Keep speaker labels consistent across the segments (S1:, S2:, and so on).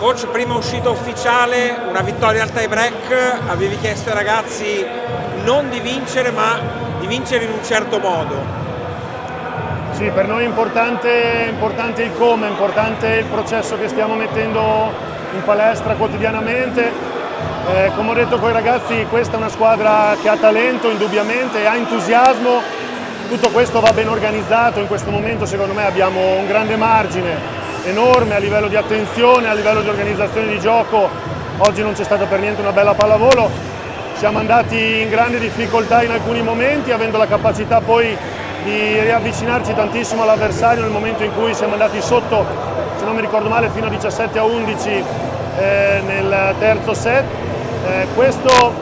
S1: Coach, prima uscita ufficiale, una vittoria al tie break, avevi chiesto ai ragazzi non di vincere ma di vincere in un certo modo.
S2: Sì, per noi è importante il come, è importante il processo che stiamo mettendo in palestra quotidianamente. Come ho detto con i ragazzi, questa è una squadra che ha talento indubbiamente, ha entusiasmo, tutto questo va ben organizzato, in questo momento secondo me abbiamo un grande margine enorme a livello di attenzione, a livello di organizzazione di gioco. Oggi non c'è stata per niente una bella pallavolo, siamo andati in grande difficoltà in alcuni momenti, avendo la capacità poi di riavvicinarci tantissimo all'avversario nel momento in cui siamo andati sotto, se non mi ricordo male, fino a 17-11 nel terzo set. Questo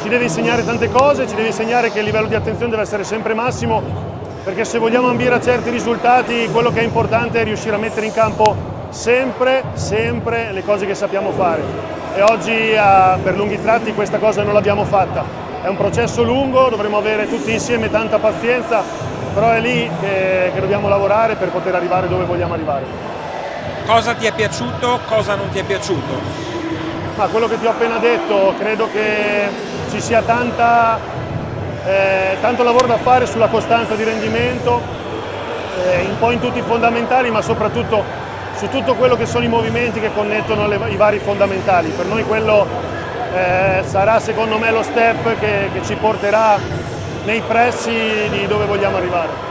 S2: ci deve insegnare tante cose, ci deve insegnare che il livello di attenzione deve essere sempre massimo, perché se vogliamo ambire a certi risultati quello che è importante è riuscire a mettere in campo sempre le cose che sappiamo fare, e oggi per lunghi tratti questa cosa non l'abbiamo fatta. È un processo lungo, dovremo avere tutti insieme tanta pazienza, però è lì che dobbiamo lavorare per poter arrivare dove vogliamo arrivare.
S1: Cosa ti è piaciuto, cosa non ti è piaciuto?
S2: Ma quello che ti ho appena detto, credo che ci sia tanto lavoro da fare sulla costanza di rendimento, un po' in tutti i fondamentali, ma soprattutto su tutto quello che sono i movimenti che connettono i vari fondamentali. Per noi quello sarà secondo me lo step che ci porterà nei pressi di dove vogliamo arrivare.